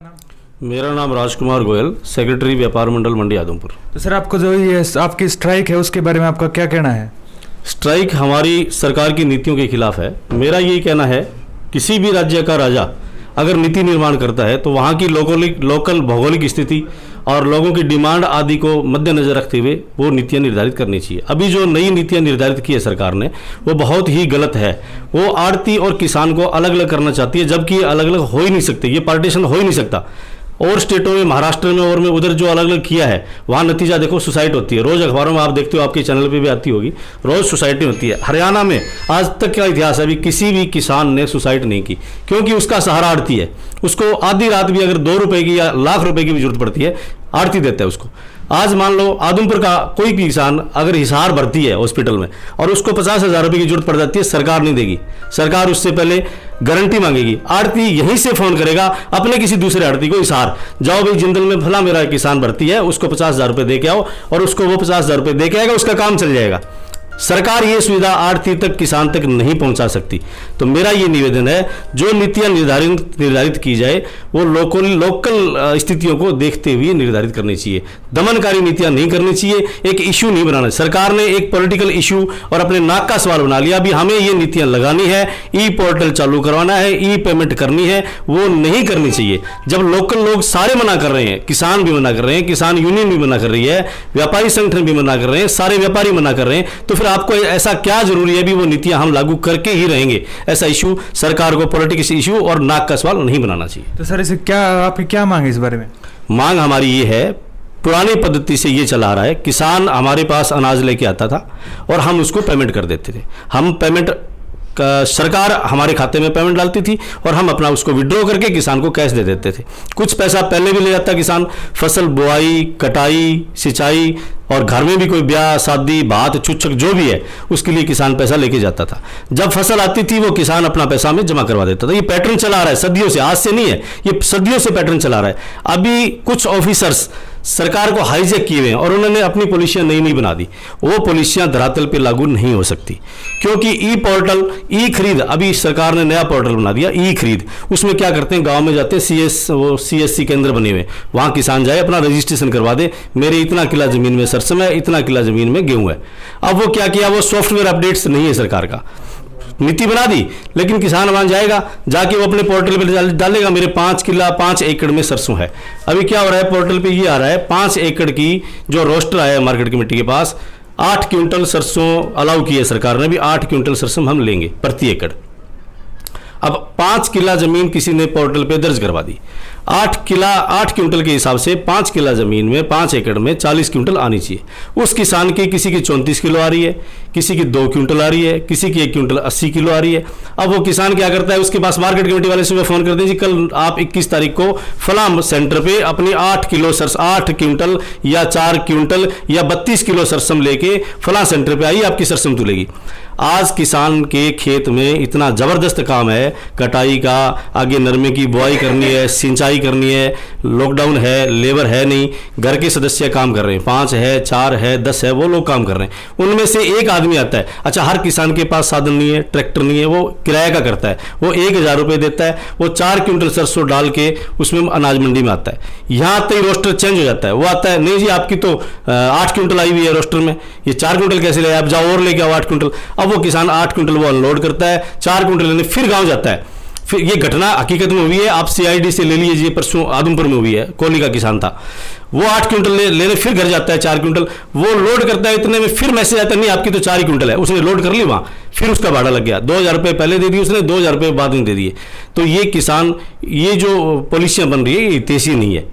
मेरा नाम राजकुमार गोयल, सेक्रेटरी व्यापार मंडल मंडी आदमपुर। तो सर, आपको जो ये आपकी स्ट्राइक है उसके बारे में आपका क्या कहना है? स्ट्राइक हमारी सरकार की नीतियों के खिलाफ है। मेरा यही कहना है, किसी भी राज्य का राजा अगर नीति निर्माण करता है तो वहाँ की लोकल भौगोलिक स्थिति और लोगों की डिमांड आदि को मद्देनजर रखते हुए वो नीतियाँ निर्धारित करनी चाहिए। अभी जो नई नीतियाँ निर्धारित की है सरकार ने, वो बहुत ही गलत है। वो आड़ती और किसान को अलग अलग करना चाहती है, जबकि ये अलग अलग हो ही नहीं सकते, ये पार्टीशन हो ही नहीं सकता। और स्टेटों में, महाराष्ट्र में और में उधर जो अलग अलग किया है, वहाँ नतीजा देखो, सुसाइड होती है। रोज़ अखबारों में आप देखते हो, आपके चैनल पे भी आती होगी, रोज़ सुसाइड होती है। हरियाणा में आज तक का इतिहास है, अभी किसी भी किसान ने सुसाइड नहीं की, क्योंकि उसका सहारा आड़ती है। उसको आधी रात भी अगर 2 रुपए की या लाख रुपए की भी जरूरत पड़ती है, आड़ती देता है उसको। आज मान लो आदमपुर का कोई भी किसान अगर हिसार भरती है हॉस्पिटल में और उसको 50,000 रुपये की जरूरत पड़ जाती है, सरकार नहीं देगी। सरकार उससे पहले गारंटी मांगेगी। आड़ती यहीं से फोन करेगा अपने किसी दूसरे आड़ती को, हिसार जाओ भाई जिंदल में फला मेरा किसान भर्ती है, उसको 50,000 रुपये दे के आओ, और उसको वो 50,000 रुपये दे के आएगा, उसका काम चल जाएगा। सरकार ये सुविधा आड़ती तक, किसान तक नहीं पहुंचा सकती। तो मेरा ये निवेदन है, जो नीतियां निर्धारित की जाए वो लोकल स्थितियों को देखते हुए निर्धारित करनी चाहिए। दमनकारी नीतियां नहीं करनी चाहिए, एक इशू नहीं बनाना। सरकार ने एक पॉलिटिकल इशू और अपने नाक का सवाल बना लिया। अभी हमें ये नीतियां लगानी है, ई पोर्टल चालू करवाना है, ई पेमेंट करनी है, वो नहीं करनी चाहिए। जब लोकल लोग सारे मना कर रहे हैं, किसान भी मना कर रहे हैं, किसान यूनियन भी मना कर रही है, व्यापारी संगठन भी मना कर रहे हैं, सारे व्यापारी मना कर रहे हैं, तो फिर आपको ऐसा क्या जरूरी है भी वो नीतियां हम लागू करके ही रहेंगे? ऐसा इशू सरकार को पॉलिटिक्स इशू और नाक का सवाल नहीं बनाना चाहिए। तो सर, इसे क्या आपकी क्या मांग है इस बारे में? मांग हमारी ये है, पुरानी पद्धति से ये चला आ रहा है, किसान हमारे पास अनाज लेके आता था और हम उसको पेमेंट कर देते थे। हम पेमेंट, सरकार हमारे खाते में पेमेंट डालती थी और हम अपना उसको विड्रॉ करके किसान को कैश दे देते थे। कुछ पैसा पहले भी ले जाता किसान, फसल बुआई, कटाई, सिंचाई और घर में भी कोई ब्याह शादी बात चुच्छक जो भी है उसके लिए किसान पैसा लेके जाता था। जब फसल आती थी वो किसान अपना पैसा में जमा करवा देता था। ये पैटर्न चला आ रहा है सदियों से, आज से नहीं है, ये सदियों से पैटर्न चला रहा है। अभी कुछ ऑफिसर्स सरकार को हाईजैक किए हुए हैं और उन्होंने अपनी पॉलिसियां नई बना दी। वो पॉलिसियां धरातल पे लागू नहीं हो सकती, क्योंकि ई पोर्टल, ई खरीद, अभी सरकार ने नया पोर्टल बना दिया ई खरीद। उसमें क्या करते हैं, गांव में जाते हैं, CSC केंद्र बने हुए, वहां किसान जाए अपना रजिस्ट्रेशन करवा दे, मेरे इतना किला जमीन में सरसों है, इतना किला जमीन में गेहूं है। अब वो क्या किया, वो सॉफ्टवेयर अपडेट्स नहीं है, सरकार का नीति बना दी, लेकिन किसान वहां जाएगा, जाके वो अपने पोर्टल पे डालेगा मेरे 5 एकड़ में सरसों है। अभी क्या हो रहा है, पोर्टल पे ये आ रहा है 5 एकड़ की जो रोस्टर आया है मार्केट कमेटी के पास, 8 क्विंटल सरसों अलाउ की है सरकार ने, भी 8 क्विंटल सरसों हम लेंगे प्रति एकड़। अब 5 किला जमीन किसी ने पोर्टल पे दर्ज करवा दी, 8 क्विंटल के हिसाब से 5 किला जमीन में 5 एकड़ में 40 क्विंटल आनी चाहिए। उस किसान की किसी की 34 किलो आ रही है, किसी की 2 क्विंटल आ रही है, किसी की 1 क्विंटल 80 किलो आ रही है। अब वो किसान क्या करता है, उसके पास मार्केट कमेटी वाले सुबह फोन करते हैं, जी कल आप 21 तारीख को फलां सेंटर पे अपनी 8 क्विंटल या 4 क्विंटल या 32 किलो सरसम लेके फलां सेंटर पे आइए, आपकी सरसम तुलेगी। आज किसान के खेत में इतना जबरदस्त काम है, कटाई का, आगे नरमे की बुआई करनी है, सिंचाई करनी है, लॉकडाउन है, लेबर है नहीं, घर के सदस्य काम कर रहे हैं, 5 है, 4 है, 10 है, वो लोग काम कर रहे हैं। उनमें से एक आदमी आता है, अच्छा हर किसान के पास साधन नहीं है, ट्रैक्टर नहीं है, वो किराया का करता है, वो 1,000 रुपये देता है, वो 4 क्विंटल सरसों डाल के उसमें अनाज मंडी में आता है। यहाँ आते ही रोस्टर चेंज हो जाता है, वो आता है, नहीं जी आपकी तो 8 क्विंटल आई हुई है रोस्टर में, ये 4 क्विंटल कैसे ले, आप जाओ और लेके आओ 8 क्विंटल। अब वो किसान 8 क्विंटल वो अनलोड करता है, 4 क्विंटल लेने फिर गांव जाता है। फिर ये घटना हकीकत में हुई है, आप CID से ले लीजिए, परसों आदमपुर में हुई है, कोहली का किसान था, वो 8 क्विंटल लेने फिर घर जाता है, 4 क्विंटल वो लोड करता है, इतने में फिर मैसेज आता है, नहीं आपकी तो 4 ही क्विंटल है, उसने लोड कर ली वहां, फिर उसका भाड़ा लग गया, 2,000 रुपये पहले दे दिए उसने, 2,000 रुपये बाद में दे दिए। तो ये किसान, ये जो पॉलिसियां बन रही है, ये तेजी नहीं है,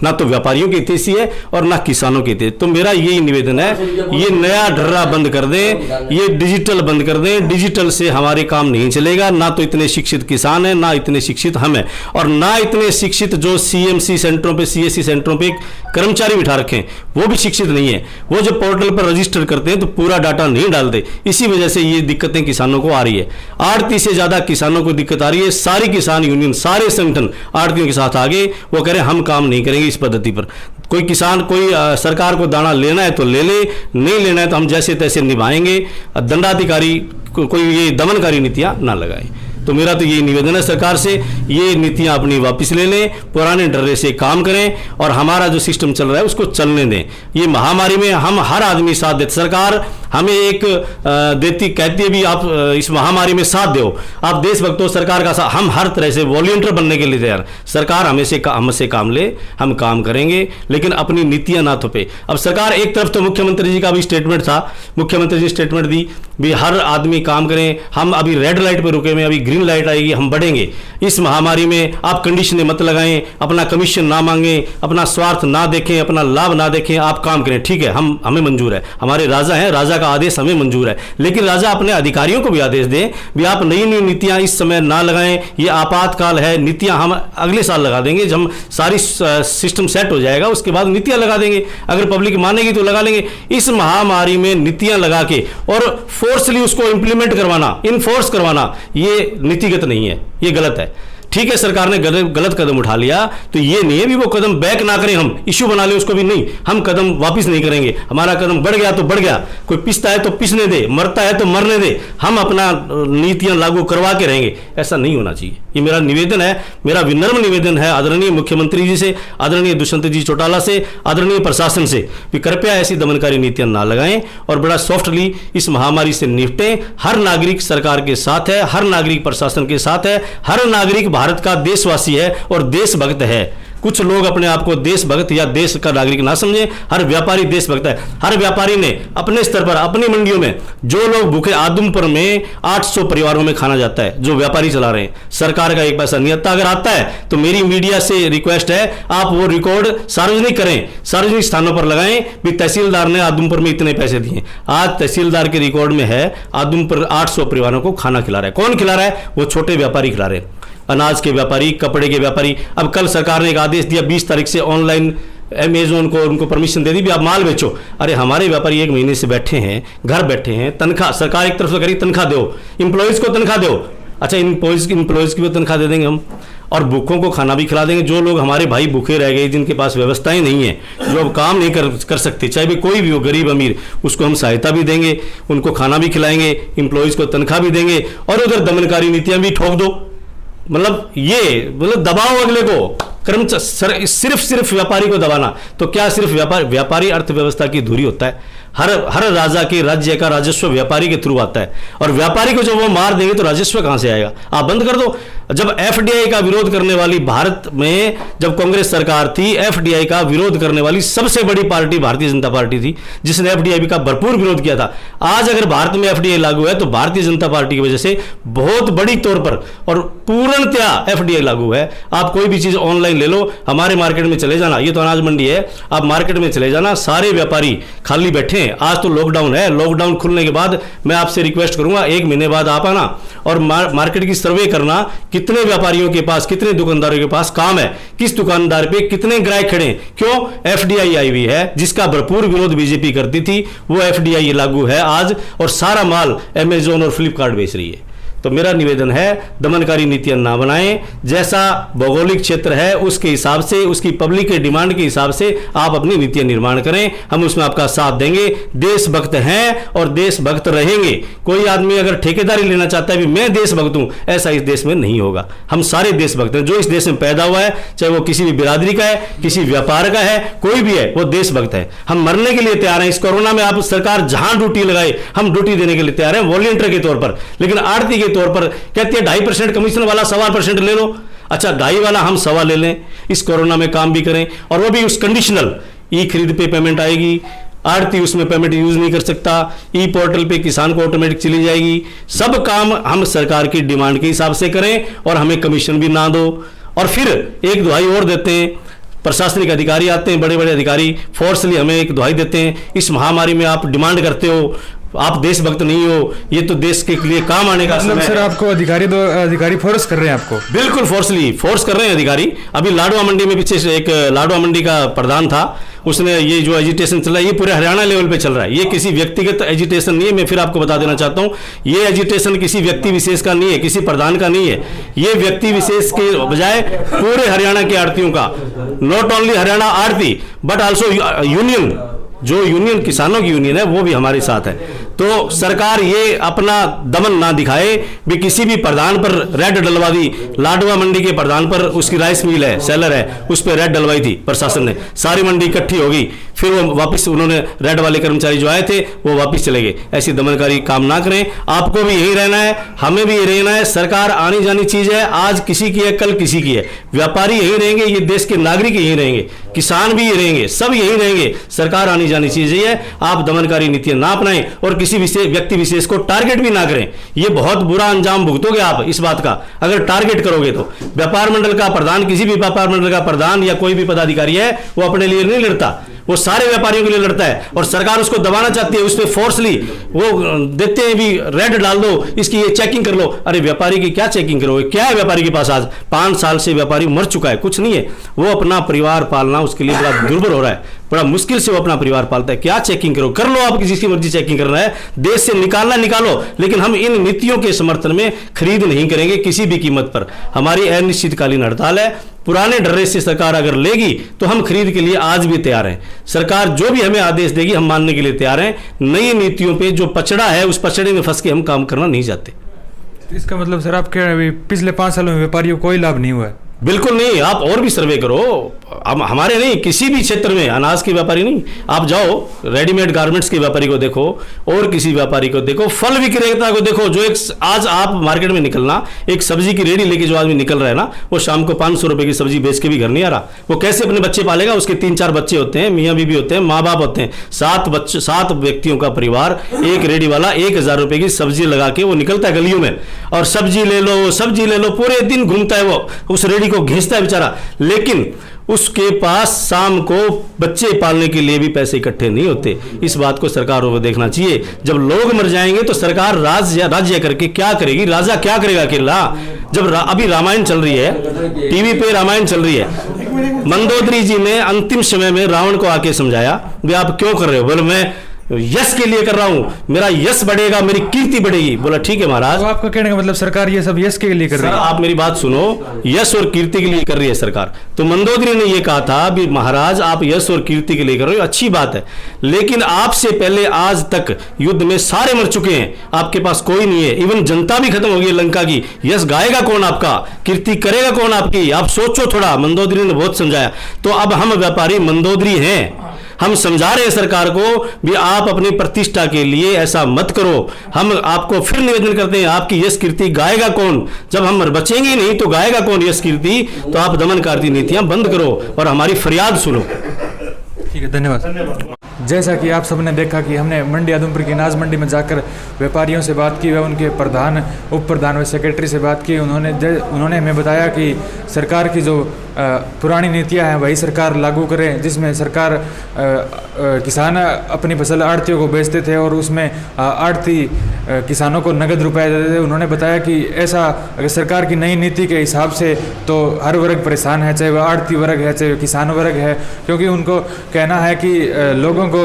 ना तो व्यापारियों की हितैषी है और ना किसानों की हितैषी। तो मेरा यही निवेदन है, ये नया ढर्रा बंद कर दें, ये डिजिटल बंद कर दें। डिजिटल से हमारे काम नहीं चलेगा, ना तो इतने शिक्षित किसान हैं, ना इतने शिक्षित हम हैं, और ना इतने शिक्षित जो CMC सेंटरों पे, CSC सेंटरों पे कर्मचारी बिठा रखें, वो भी शिक्षित नहीं है। वो जो पोर्टल पर रजिस्टर करते हैं तो पूरा डाटा नहीं डालते, इसी वजह से ये दिक्कतें किसानों को आ रही है। आड़ती से ज्यादा किसानों को दिक्कत आ रही है। सारी किसान यूनियन, सारे संगठन आड़तियों के साथ आगे, वो कह रहे हैं हम काम नहीं करेंगे इस पद्धति पर। कोई किसान, कोई सरकार को दाना लेना है तो ले ले, नहीं लेना है तो हम जैसे तैसे निभाएंगे। दंडाधिकारी कोई ये दमनकारी नीतियां ना लगाए। तो मेरा तो ये निवेदन है सरकार से, ये नीतियां अपनी वापस ले लें, पुराने डरे से काम करें और हमारा जो सिस्टम चल रहा है उसको चलने दें। ये महामारी में हम हर आदमी साथ देते, सरकार हमें एक कहती है भी आप इस महामारी में साथ दो, आप देशभक्त हो, सरकार का साथ, हम हर तरह से वॉलंटियर बनने के लिए तैयार। सरकार हमसे काम ले, हम काम करेंगे, लेकिन अपनी नीतियां ना थोपे। अब सरकार एक तरफ तो मुख्यमंत्री जी का भी स्टेटमेंट था, मुख्यमंत्री जी स्टेटमेंट दी भी हर आदमी काम करें, हम अभी रेड लाइट पे रुके हुए, अभी ग्रीन लाइट आएगी, हम बढ़ेंगे। इस महामारी में आप कंडीशनें मत लगाएं, अपना कमीशन ना मांगें, अपना स्वार्थ ना देखें, अपना लाभ ना देखें, आप काम करें। ठीक है, हमें मंजूर है, हमारे राजा हैं, राजा का आदेश हमें मंजूर है, लेकिन राजा अपने अधिकारियों को भी आदेश दें भी आप नई नई नीतियां इस समय ना लगाएं, ये आपातकाल है, नीतियां हम अगले साल लगा देंगे, जब हम सारी सिस्टम सेट हो जाएगा उसके बाद नीतियां लगा देंगे, अगर पब्लिक मानेगी तो लगा लेंगे। इस महामारी में नीतियां लगा के और फोर्सली उसको इंप्लीमेंट करवाना, इनफोर्स करवाना, ये नीतिगत नहीं है, ये गलत है। ठीक है, सरकार ने गलत कदम उठा लिया, तो ये नहीं है भी वो कदम बैक ना करें, हम इश्यू बना लें उसको भी नहीं, हम कदम वापस नहीं करेंगे। हमारा कदम बढ़ गया तो बढ़ गया, कोई पिसता है तो पिसने दे, मरता है तो मरने दे, हम अपना नीतियां लागू करवा के रहेंगे। ऐसा नहीं होना चाहिए, ये मेरा निवेदन है, मेरा विनम्र निवेदन है आदरणीय मुख्यमंत्री जी से, आदरणीय दुष्यंत जी चौटाला से, आदरणीय प्रशासन से भी कृपया ऐसी दमनकारी नीतियां ना लगाएं और बड़ा सॉफ्टली इस महामारी से निपटें। हर नागरिक सरकार के साथ है, हर नागरिक प्रशासन के साथ है, हर नागरिक भारत का देशवासी है और देशभक्त है। कुछ लोग अपने आप को देशभक्त या देश का नागरिक ना समझें, हर व्यापारी देशभक्त है। हर व्यापारी ने अपने स्तर पर अपनी मंडियों में जो लोग भूखे, आदमपुर में 800 परिवारों में खाना जाता है जो व्यापारी चला रहे हैं, सरकार का एक पैसा नहीं आता। अगर आता है तो मेरी मीडिया से रिक्वेस्ट है, आप वो रिकॉर्ड सार्वजनिक करें, सार्वजनिक स्थानों पर लगाएं भी तहसीलदार ने आदमपुर में इतने पैसे दिए। आज तहसीलदार के रिकॉर्ड में है आदमपुर 800 परिवारों को खाना खिला रहा है। कौन खिला रहा है? वो छोटे व्यापारी खिला रहे हैं, अनाज के व्यापारी, कपड़े के व्यापारी। अब कल सरकार ने एक आदेश दिया 20 तारीख से ऑनलाइन अमेजोन को उनको परमिशन दे दी भी आप माल बेचो। अरे हमारे व्यापारी 1 महीने से बैठे हैं, घर बैठे हैं, तनख्वाह सरकार एक तरफ से करी, तनख्वाह दो, इंप्लॉइज को तनख्वाह दो। अच्छा, इंप्लॉइज की भी तनख्वाह दे देंगे हम, और भूखों को खाना भी खिला देंगे। जो लोग हमारे भाई भूखे रह गए, जिनके पास व्यवस्थाएं नहीं है, जो अब काम नहीं कर सकते, चाहे भी कोई भी हो, गरीब अमीर, उसको हम सहायता भी देंगे, उनको खाना भी खिलाएंगे, इंप्लॉइज को तनख्वाह भी देंगे, और उधर दमनकारी नीतियां भी ठोक दो। मतलब दबाओ अगले को, सिर्फ व्यापारी को दबाना। तो क्या सिर्फ व्यापारी अर्थव्यवस्था की धुरी होता है? हर राजा के राज्य का राजस्व व्यापारी के थ्रू आता है, और व्यापारी को जब वो मार देंगे तो राजस्व कहां से आएगा? आप बंद कर दो। जब एफडीआई का विरोध करने वाली, भारत में जब कांग्रेस सरकार थी, एफडीआई का विरोध करने वाली सबसे बड़ी पार्टी भारतीय जनता पार्टी थी, जिसने एफडीआई का भरपूर विरोध किया था। आज अगर भारत में एफडीआई लागू है तो भारतीय जनता पार्टी की वजह से बहुत बड़ी तौर पर और पूर्णतया एफडीआई लागू है। आप कोई भी चीज ऑनलाइन ले लो, हमारे मार्केट में चले जाना, ये तो अनाज मंडी है, आप मार्केट में चले जाना, सारे व्यापारी खाली बैठे हैं। आज तो लॉकडाउन है, लॉकडाउन खुलने के बाद मैं आपसे रिक्वेस्ट करूंगा 1 महीने बाद आप आना और मार्केट की सर्वे करना, कितने व्यापारियों के पास, कितने दुकानदारों के पास काम है, किस दुकानदार पे कितने ग्राहक खड़े हैं। क्यों? एफडीआई आई हुई है, जिसका भरपूर विरोध बीजेपी करती थी, वो एफडीआई लागू है आज, और सारा माल अमेजोन और फ्लिपकार्ट बेच रही है। तो मेरा निवेदन है, दमनकारी नीतियां ना बनाएं, जैसा भौगोलिक क्षेत्र है उसके हिसाब से, उसकी पब्लिक के डिमांड के हिसाब से आप अपनी नीतियां निर्माण करें, हम उसमें आपका साथ देंगे। देशभक्त हैं और देशभक्त रहेंगे। कोई आदमी अगर ठेकेदारी लेना चाहता है भी मैं देशभक्त हूं, ऐसा इस देश में नहीं होगा। हम सारे देशभक्त हैं, जो इस देश में पैदा हुआ है, चाहे वो किसी भी बिरादरी का है, किसी व्यापार का है, कोई भी है, वो देशभक्त है। हम मरने के लिए तैयार हैं। इस कोरोना में आप सरकार जहां ड्यूटी लगाए, हम ड्यूटी देने के लिए तैयार हैं वॉलंटियर के तौर पर, लेकिन आड़ती के तौर पर कहती है 2.5% कमीशन वाला 1.25% ले लो। अच्छा, 2.5 वाला हम 1.25 ले लें, इस कोरोना में काम भी करें, और वो भी उस कंडीशनल, ई खरीद पे पेमेंट आएगी, आड़ती उसमें पेमेंट यूज नहीं कर सकता, ई पोर्टल पे किसान को ऑटोमेटिक चली जाएगी। सब काम हम सरकार की डिमांड के हिसाब से करें और हमें कमीशन भी ना दो। और फिर एक दुहाई और देते हैं, प्रशासनिक अधिकारी आते हैं, बड़े बड़े अधिकारी फोर्सली हमें एक दुहाई देते हैं, इस महामारी में आप डिमांड करते हो, आप देशभक्त नहीं हो, ये तो देश के लिए काम आने का समय है। सर, आपको अधिकारी फोर्स कर रहे हैं आपको? बिल्कुल फोर्स कर रहे हैं अधिकारी। अभी लाडवा मंडी में पीछे से एक लाडवा मंडी का प्रधान था, उसने ये जो एजिटेशन चल रहा है, ये पूरे हरियाणा लेवल पे चल रहा है। ये किसी व्यक्तिगत एजिटेशन नहीं है, मैं फिर आपको बता देना चाहता हूँ, ये एजिटेशन किसी व्यक्ति विशेष का नहीं है, किसी प्रधान का नहीं है, ये व्यक्ति विशेष के बजाय पूरे हरियाणा के आड़तियों का, not only Haryana arhti but also union, जो यूनियन किसानों की यूनियन है वो भी हमारे साथ है। तो सरकार ये अपना दमन ना दिखाए भी किसी भी प्रधान पर रेड डलवा दी। लाडवा मंडी के प्रधान पर उसकी राइस मिल है, सेलर है, उस पर रेड डलवाई थी प्रशासन ने, सारी मंडी इकट्ठी होगी, फिर वो वापस उन्होंने रेड वाले कर्मचारी जो आए थे वो वापस चले गए। ऐसी दमनकारी काम ना करें। आपको भी यही रहना है, हमें भी यही रहना है। सरकार आनी जानी चीज है, आज किसी की है कल किसी की है। व्यापारी यही रहेंगे, ये देश के नागरिक यही रहेंगे, किसान भी यही रहेंगे, सब यही रहेंगे। सरकार आनी जानी चीज है। आप दमनकारी नीतियां ना अपनाएं और किसी व्यक्ति विशेष को टारगेट भी ना करें। ये बहुत बुरा अंजाम भुगतोगे आप इस बात का अगर टारगेट करोगे तो। व्यापार मंडल का प्रधान, किसी भी व्यापार मंडल का प्रधान या कोई भी पदाधिकारी है, वो अपने लिए नहीं लड़ता, वो सारे व्यापारियों के लिए लड़ता है। और सरकार उसको दबाना चाहती है, उसमें फोर्सली वो देते हैं भी रेड डाल दो, इसकी ये चेकिंग कर लो। अरे व्यापारी की क्या चेकिंग करोगे? क्या है व्यापारी के पास? आज 5 साल से व्यापारी मर चुका है, कुछ नहीं है। वो अपना परिवार पालना उसके लिए बड़ा दुर्भर हो रहा है, बड़ा मुश्किल से वो अपना परिवार पालता है। क्या चेकिंग करो? कर लो, आप जिसकी मर्जी चेकिंग करना है, देश से निकालना निकालो, लेकिन हम इन नीतियों के समर्थन में खरीद नहीं करेंगे किसी भी कीमत पर। हमारी अनिश्चितकालीन हड़ताल है। पुराने डरे से सरकार अगर लेगी तो हम खरीद के लिए आज भी तैयार हैं। सरकार जो भी हमें आदेश देगी हम मानने के लिए तैयार हैं। नई नीतियों पे जो पचड़ा है उस पचड़े में फंस के हम काम करना नहीं चाहते। इसका मतलब सर आप कह रहे हैं पिछले 5 सालों में व्यापारियों को कोई लाभ नहीं हुआ है? बिल्कुल नहीं। आप और भी सर्वे करो, हमारे नहीं, किसी भी क्षेत्र में अनाज के व्यापारी नहीं, आप जाओ रेडीमेड गारमेंट्स के व्यापारी को देखो और किसी व्यापारी को देखो, फल विक्रेता को देखो। जो एक आज आप मार्केट में निकलना, एक सब्जी की रेडी लेके जो आदमी निकल रहा है ना, वो शाम को 500 रुपए की सब्जी बेच के भी घर नहीं आ रहा। वो कैसे अपने बच्चे पालेगा? उसके 3-4 बच्चे होते हैं, मियाँ बीबी होते हैं, माँ बाप होते हैं, 7 व्यक्तियों का परिवार। एक रेडी वाला 1000 रुपए की सब्जी लगा के वो निकलता है गलियों में और सब्जी ले लो, सब्जी ले लो, पूरे दिन घूमता है वो, उस रेडी को घिसता है बेचारा। लेकिन उसके पास शाम को बच्चे पालने के लिए भी पैसे इकट्ठे नहीं होते। इस बात को सरकार को देखना चाहिए। जब लोग मर जाएंगे तो सरकार राज्य करके क्या करेगी? राजा क्या करेगा अकेला? जब अभी रामायण चल रही है, टीवी पे रामायण चल रही है, मंदोदरी जी ने अंतिम समय में रावण को आके समझाया, वे आप क्यों कर रहे हो? बोले मैं यश के लिए कर रहा हूं, मेरा यश बढ़ेगा, मेरी कीर्ति बढ़ेगी। बोला ठीक है महाराज। तो आपका कहने का मतलब सरकार ये सब यश के लिए कर रही है? आप मेरी बात सुनो, यश और कीर्ति के लिए कर रही है सरकार। तो मंदोदरी ने यह कहा था भी महाराज आप यश और कीर्ति के लिए कर रहे हो, अच्छी बात है, लेकिन आपसे पहले आज तक युद्ध में सारे मर चुके हैं, आपके पास कोई नहीं है, इवन जनता भी खत्म हो गई लंका की। यश गाएगा कौन आपका? कीर्ति करेगा कौन आपकी? आप सोचो थोड़ा। मंदोदरी ने बहुत समझाया। तो अब हम व्यापारी मंदोदरी हैं, हम समझा रहे हैं सरकार को भी आप अपनी प्रतिष्ठा के लिए ऐसा मत करो। हम आपको फिर निवेदन करते हैं, आपकी यश कीर्ति गाएगा कौन? जब हम बचेंगे नहीं तो गाएगा कौन यश कीर्ति? तो आप दमनकारी नीतियां बंद करो और हमारी फरियाद सुनो। ठीक है, धन्यवाद। जैसा कि आप सबने देखा कि हमने मंडी आदमपुर की अनाज मंडी में जाकर व्यापारियों से बात की व उनके प्रधान, उप प्रधान व सेक्रेटरी से बात की। उन्होंने हमें बताया कि सरकार की जो पुरानी नीतियां हैं वही सरकार लागू करें, जिसमें सरकार किसान अपनी फसल आड़तियों को बेचते थे और उसमें आड़ती किसानों को नगद रुपए देते थे। उन्होंने बताया कि ऐसा अगर सरकार की नई नीति के हिसाब से तो हर वर्ग परेशान है, चाहे वह आड़ती वर्ग है चाहे किसान वर्ग है, क्योंकि उनको कहना है कि लोगों को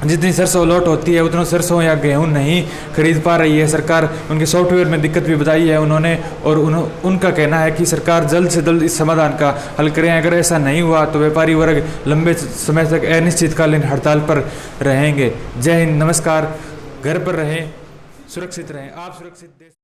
जितनी सरसों लौट होती है उतना सरसों या गेहूं नहीं खरीद पा रही है सरकार। उनके सॉफ्टवेयर में दिक्कत भी बताई है उन्होंने, और उनका कहना है कि सरकार जल्द से जल्द इस समाधान का हल करें। अगर ऐसा नहीं हुआ तो व्यापारी वर्ग लंबे समय तक अनिश्चितकालीन हड़ताल पर रहेंगे। जय हिंद, नमस्कार। घर पर रहें, सुरक्षित रहें। आप सुरक्षित देश